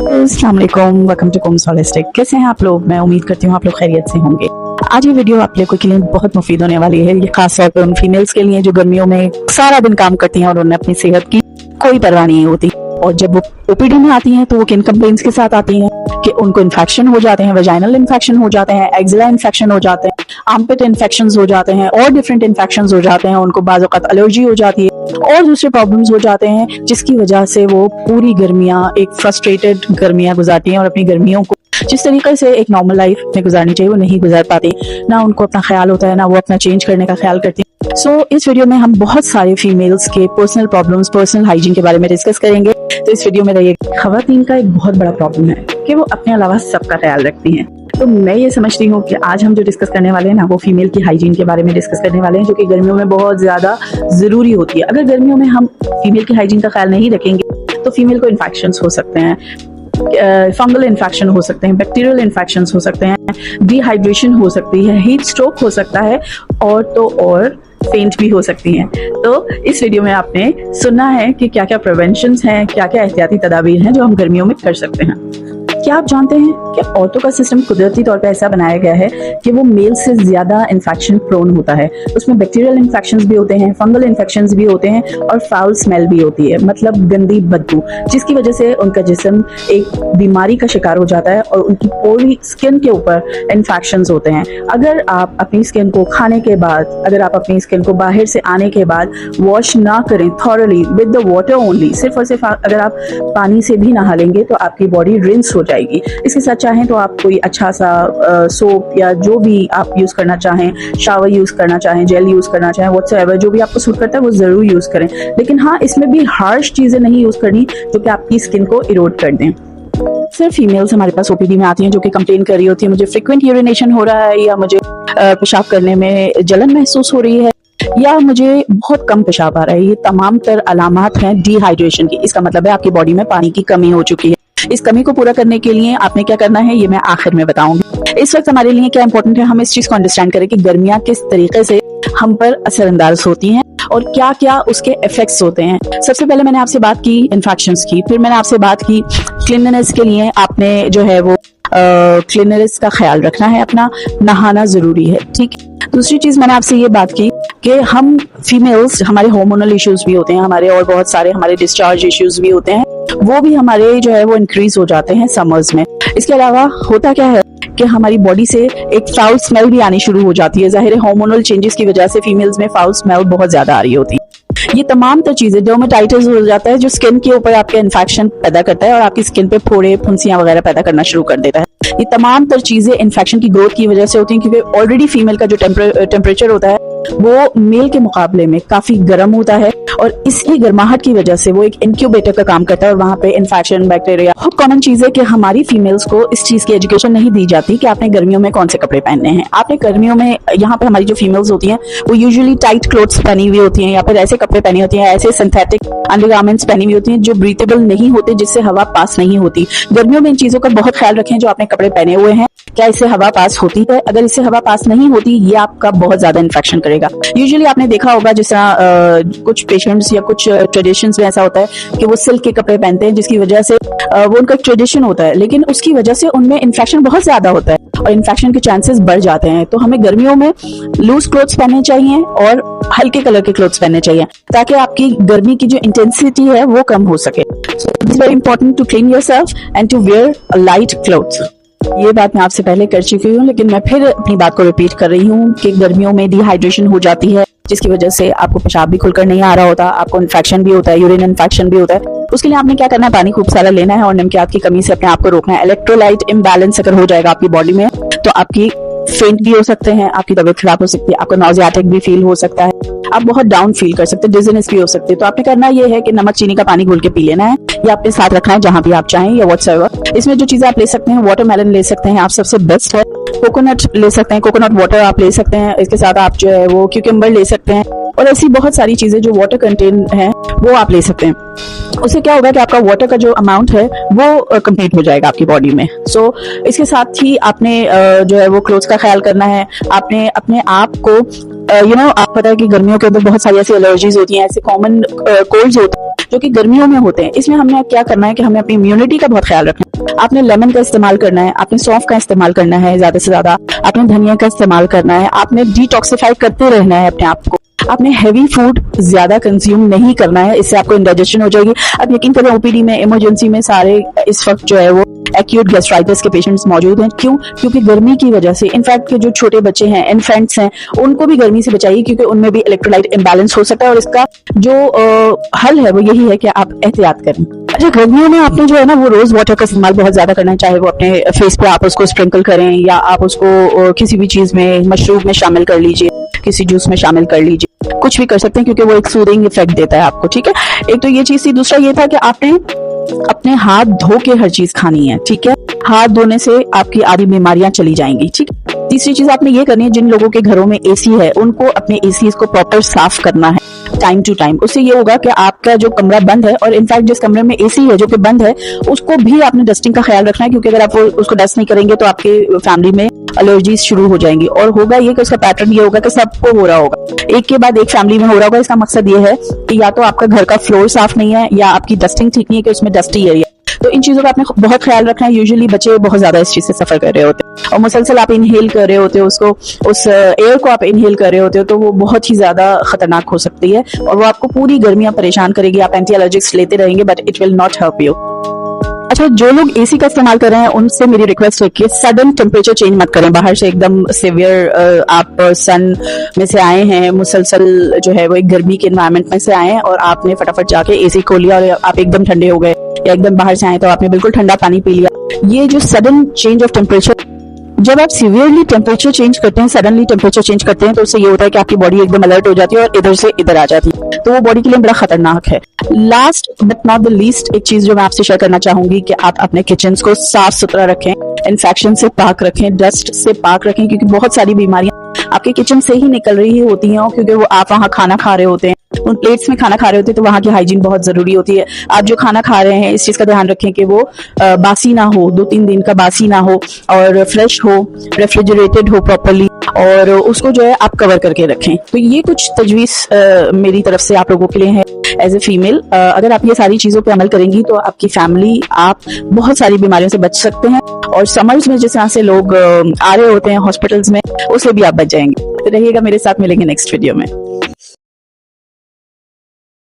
अस्सलाम वालेकुम, welcome to कुम्स holistic. कैसे हैं आप लोग? मैं उम्मीद करती हूँ आप लोग खैरियत से होंगे। आज ये वीडियो आप लोगों के लिए बहुत मुफीद होने वाली है। ये खास तौर पर उन फीमेल्स के लिए जो गर्मियों में सारा दिन काम करती हैं और उन्हें अपनी सेहत की कोई परवाह नहीं होती, और जब वो ओपीडी में आती हैं तो वो किन कंप्लेंट्स के साथ आती हैं कि उनको इन्फेक्शन हो जाते हैं, वेजाइनल इन्फेक्शन हो जाते हैं, एक्जिला इन्फेक्शन हो जाते हैं, आर्मपिट इन्फेक्शंस हो जाते हैं और डिफरेंट इन्फेक्शंस हो जाते हैं। उनको बाज़ औक़ात एलर्जी हो जाती है और दूसरे प्रॉब्लम्स हो जाते हैं, जिसकी वजह से वो पूरी गर्मियाँ एक फ्रस्ट्रेटेड गर्मियाँ गुजारती हैं और अपनी गर्मियों को जिस तरीके से एक नॉर्मल लाइफ में गुजारनी चाहिए वो नहीं गुजार पाती। ना उनको अपना ख्याल होता है, ना वो अपना चेंज करने का ख्याल करती है। सो इस वीडियो में हम बहुत सारे फीमेल्स के पर्सनल प्रॉब्लम्स, पर्सनल हाइजीन के बारे में डिस्कस करेंगे। तो इस वीडियो में रहिए। खवातीन का एक बहुत बड़ा प्रॉब्लम है कि वो अपने अलावा सबका ख्याल रखती हैं। तो मैं ये समझती हूँ कि आज हम जो डिस्कस करने वाले हैं ना, वो फीमेल की हाइजीन के बारे में डिस्कस करने वाले हैं, जो कि गर्मियों में बहुत ज़्यादा ज़रूरी होती है। अगर गर्मियों में हम फीमेल की हाइजीन का ख्याल नहीं रखेंगे तो फीमेल को इन्फेक्शंस हो सकते हैं, फंगल इन्फेक्शन हो सकते हैं, बैक्टीरियल इन्फेक्शंस हो सकते हैं, डिहाइड्रेशन हो सकती है, हीट स्ट्रोक हो सकता है और तो और फेंट भी हो सकती हैं। तो इस वीडियो में आपने सुनना है कि क्या क्या प्रिवेंशंस हैं, क्या क्या एहतियाती तदाबीर हैं जो हम गर्मियों में कर सकते हैं। क्या आप जानते हैं कि औरतों का सिस्टम कुदरती तौर पे ऐसा बनाया गया है कि वो मेल से ज्यादा इन्फेक्शन प्रोन होता है। उसमें बैक्टीरियल इन्फेक्शंस भी होते हैं, फंगल इन्फेक्शंस भी होते हैं और फाउल स्मेल भी होती है, मतलब गंदी बदबू, जिसकी वजह से उनका जिस्म एक बीमारी का शिकार हो जाता है और उनकी पूरी स्किन के ऊपर इन्फेक्शंस होते हैं। अगर आप अपनी स्किन को खाने के बाद, अगर आप अपनी स्किन को बाहर से आने के बाद वॉश ना करें thoroughly with the water only, सिर्फ और सिर्फ अगर आप पानी से भी नहा लेंगे तो आपकी बॉडी रिंस हो जाएगी। इसके साथ चाहें तो आप कोई अच्छा सा सोप या जो भी आप यूज करना चाहें, शावर यूज करना चाहें, जेल यूज करना चाहें, व्हाटसएवर जो भी आपको सूट करता है वो जरूर यूज करें। लेकिन हाँ, इसमें भी हार्श चीजें नहीं यूज करनी जो कि आपकी स्किन को इरोड कर दें। सिर्फ फीमेल्स हमारे पास ओपीडी में आती हैं जो कि कंप्लेन कर रही होती है, मुझे फ्रीक्वेंट यूरिनेशन हो रहा है, या मुझे पेशाब करने में जलन महसूस हो रही है, या मुझे बहुत कम पेशाब आ रहा है। ये तमाम तर अलामात हैं डिहाइड्रेशन की। इसका मतलब है आपकी बॉडी में पानी की कमी हो चुकी है। इस कमी को पूरा करने के लिए आपने क्या करना है ये मैं आखिर में बताऊंगी। इस वक्त हमारे लिए क्या इंपॉर्टेंट है, हम इस चीज को अंडरस्टैंड करें कि गर्मियां किस तरीके से हम पर असरअंदाज होती हैं और क्या क्या उसके इफेक्ट्स होते हैं। सबसे पहले मैंने आपसे बात की इन्फेक्शंस की, फिर मैंने आपसे बात की क्लीननेस के लिए आपने जो है वो क्लीननेस का ख्याल रखना है, अपना नहाना जरूरी है, ठीक है। दूसरी चीज मैंने आपसे ये बात की कि हम फीमेल्स, हमारे हार्मोनल इश्यूज भी होते हैं हमारे, और बहुत सारे हमारे डिस्चार्ज इश्यूज भी होते हैं, वो भी हमारे जो है वो इंक्रीज हो जाते हैं समर्स में। इसके अलावा होता क्या है कि हमारी बॉडी से एक फाउल स्मेल भी आनी शुरू हो जाती है। जाहिर है हार्मोनल चेंजेस की वजह से फीमेल्स में फाउल स्मेल बहुत ज्यादा आ रही होती है। ये तमाम तो चीजें, डर्मेटाइटिस हो जाता है जो स्किन के ऊपर आपके इन्फेक्शन पैदा करता है और आपकी स्किन पे फोड़े, फुंसियां वगैरह पैदा करना शुरू कर देता है। ये तमाम तर चीजें इन्फेक्शन की ग्रोथ की वजह से होती हैं, क्योंकि ऑलरेडी फीमेल का जो टेम्परेचर होता है वो मेल के मुकाबले में काफी गर्म होता है और इसकी गर्माहट की वजह से वो एक इंक्यूबेटर का काम करता है और वहां पे इन्फेक्शन, बैक्टीरिया। बहुत कॉमन चीज है कि हमारी फीमेल्स को इस चीज की एजुकेशन नहीं दी जाती कि आपने गर्मियों में कौन से कपड़े पहनने हैं। आपने गर्मियों में, यहाँ पे हमारी जो फीमेल्स होती हैं वो यूजुअली टाइट क्लोथ्स पहनी हुई होती हैं, या फिर ऐसे कपड़े पहनी होती हैं, ऐसे सिंथेटिक अंडरगारमेंट्स पहनी हुई होती हैं जो ब्रीथेबल नहीं होते, जिससे हवा पास नहीं होती। गर्मियों में इन चीजों का बहुत ख्याल रखें। जो आपने कपड़े पहने हुए हैं, क्या इससे हवा पास होती है? अगर इससे हवा पास नहीं होती, ये आपका बहुत ज्यादा इन्फेक्शन करेगा। यूजुअली आपने देखा होगा जिस तरह कुछ पेशेंट्स या कुछ ट्रेडिशंस में ऐसा होता है कि वो सिल्क के कपड़े पहनते हैं, जिसकी वजह से वो उनका एक ट्रेडिशन होता है, लेकिन उसकी वजह से उनमें इन्फेक्शन बहुत ज्यादा होता है और इन्फेक्शन के चांसेस बढ़ जाते हैं। तो हमें गर्मियों में लूज क्लोथ्स पहनने चाहिए और हल्के कलर के क्लोथ्स पहनने चाहिए ताकि आपकी गर्मी की जो इंटेंसिटी है वो कम हो सके। So it is very important to clean yourself and to wear a light clothes. ये बात मैं आपसे पहले कर चुकी हूँ, लेकिन मैं फिर अपनी बात को रिपीट कर रही हूँ कि गर्मियों में डिहाइड्रेशन हो जाती है, जिसकी वजह से आपको पेशाब भी खुलकर नहीं आ रहा होता, आपको इन्फेक्शन भी होता है, यूरिन इन्फेक्शन भी होता है। उसके लिए आपने क्या करना है, पानी खूब सारा लेना है और नमकियात की कमी से अपने आप को रोकना है। इलेक्ट्रोलाइट इम्बैलेंस अगर हो जाएगा आपकी बॉडी में तो आपकी फेंट भी हो सकते हैं, आपकी तबीयत खराब हो सकती है, आपको नॉजियाटिक भी फील हो सकता है, आप बहुत डाउन फील कर सकते हैं, डिजीनेस भी हो सकती है। तो आपने करना ये है कि नमक चीनी का पानी घोल के पी लेना है, या अपने साथ रखना है जहां भी आप चाहें, या व्हाट्सएवर। इसमें जो चीजें आप ले सकते हैं, वाटरमेलन ले सकते हैं आप, सबसे बेस्ट है। कोकोनट ले सकते हैं, कोकोनट वाटर आप ले सकते हैं। इसके साथ आप जो है वो क्यूकम्बर ले सकते हैं और ऐसी बहुत सारी चीजें जो वाटर कंटेन है वो आप ले सकते हैं। उससे क्या होगा कि आपका वाटर का जो अमाउंट है वो कंप्लीट हो जाएगा आपकी बॉडी में। सो इसके साथ ही आपने जो है वो क्लोथ्स का ख्याल करना है। आपने अपने आप को आप पता है कि गर्मियों के अंदर बहुत सारी ऐसी एलर्जीज होती हैं, ऐसे कॉमन कोल्ड्स होते हैं जो कि गर्मियों में होते हैं। इसमें हमें क्या करना है कि हमें अपनी इम्यूनिटी का बहुत ख्याल रखना है। आपने लेमन का इस्तेमाल करना है, आपने सौंफ का इस्तेमाल करना है ज्यादा से ज्यादा, आपने धनिया का इस्तेमाल करना है, आपने डिटॉक्सिफाई करते रहना है अपने आप को। आपने हैवी फूड ज्यादा कंज्यूम नहीं करना है, इससे आपको इंडाइजेशन हो जाएगी। अब यकीन करें ओपीडी में, इमरजेंसी में सारे इस वक्त जो है वो एक्यूट गैस्ट्राइटिस के पेशेंट्स मौजूद हैं। क्यों? क्योंकि गर्मी की वजह से। इनफैक्ट के जो छोटे बच्चे हैं, इन्फेंट्स हैं, उनको भी गर्मी से बचाइए क्योंकि उनमें भी इलेक्ट्रोलाइट इम्बैलेंस हो सकता है और इसका जो हल है वो यही है कि आप एहतियात करें। अच्छा, गर्मियों में आपने जो है ना वो रोज वाटर का इस्तेमाल बहुत ज्यादा करना है, चाहे वो अपने फेस पे आप उसको स्प्रिंकल करें या आप उसको किसी भी चीज में, मशरूब में शामिल कर लीजिए, किसी जूस में शामिल कर लीजिए, कुछ भी कर सकते हैं क्योंकि वो एक सूदिंग इफेक्ट देता है आपको। ठीक है, एक तो ये चीज थी। दूसरा ये था कि आपने अपने हाथ धो के हर चीज खानी है। ठीक है, हाथ धोने से आपकी आधी बीमारियां चली जाएंगी। ठीक है, तीसरी चीज आपने ये करनी है, जिन लोगों के घरों में एसी है उनको अपने एसी को प्रॉपर साफ करना है टाइम टू टाइम। उससे ये होगा कि आपका जो कमरा बंद है, और इनफैक्ट जिस कमरे में एसी है जो कि बंद है, उसको भी आपने डस्टिंग का ख्याल रखना है क्योंकि अगर आप उसको डस्ट नहीं करेंगे तो आपके फैमिली में एलर्जीज शुरू हो जाएंगी। और होगा ये कि उसका पैटर्न ये होगा कि सबको हो रहा होगा, एक के बाद एक फैमिली में हो रहा होगा। इसका मकसद ये है कि या तो आपका घर का फ्लोर साफ नहीं है या आपकी डस्टिंग ठीक नहीं है कि उसमें डस्टी एरिया। तो इन चीजों का आपने बहुत ख्याल रखना है। यूजुअली बच्चे बहुत ज्यादा इस चीज से सफर कर रहे होते हैं और मुसलसल आप इनहेल कर रहे होते हो उसको, उस एयर को आप इनहेल कर रहे होते हो, तो वो बहुत ही ज्यादा खतरनाक हो सकती है और वो आपको पूरी गर्मियां परेशान करेगी। आप एंटी एलर्जिक्स लेते रहेंगे but it will not help you. अच्छा, जो लोग एसी का इस्तेमाल कर रहे हैं उनसे मेरी रिक्वेस्ट है कि सडन टेम्परेचर चेंज मत करें। बाहर से एकदम सिवियर आप सन में से आए हैं, मुसलसल जो है वो एक गर्मी के एनवायरनमेंट में से आए हैं और आपने फटाफट जाके एसी खोल लिया और आप एकदम ठंडे हो गए, या एकदम बाहर से आए तो आपने बिल्कुल ठंडा पानी पी लिया। ये जो सडन चेंज ऑफ टेम्परेचर, जब आप सीवियरली टेम्परेचर चेंज करते हैं, सडनली टेम्परेचर चेंज करते हैं, तो उससे ये होता है कि आपकी बॉडी एकदम अलर्ट हो जाती है और इधर से इधर आ जाती है, तो वो बॉडी के लिए बड़ा खतरनाक है। Last but not the least एक चीज जो मैं आपसे शेयर करना चाहूंगी कि आप अपने किचन को साफ सुथरा रखें, इन्फेक्शन से पाक रखें, डस्ट से पाक रखें, क्योंकि बहुत सारी बीमारियां आपके किचन से ही निकल रही होती हैं क्योंकि वो आप वहां खाना खा रहे होते हैं, उन प्लेट्स में खाना खा रहे होते हैं, तो वहां की हाइजीन बहुत जरूरी होती है। आप जो खाना खा रहे हैं इस चीज का ध्यान रखें कि वो बासी ना हो, 2-3 दिन का बासी ना हो और फ्रेश हो, रेफ्रिजरेटेड हो प्रॉपरली, और उसको जो है आप कवर करके रखें। तो ये कुछ तजवीज मेरी तरफ से आप लोगों के लिए है एज ए फीमेल। अगर आप ये सारी चीजों पे अमल करेंगी तो आपकी फैमिली, आप बहुत सारी बीमारियों से बच सकते हैं और समर्स में जिस तरह से लोग आ रहे होते हैं हॉस्पिटल्स में, उससे भी आप बच जाएंगे। तो रहिएगा मेरे साथ, मिलेंगे नेक्स्ट वीडियो में।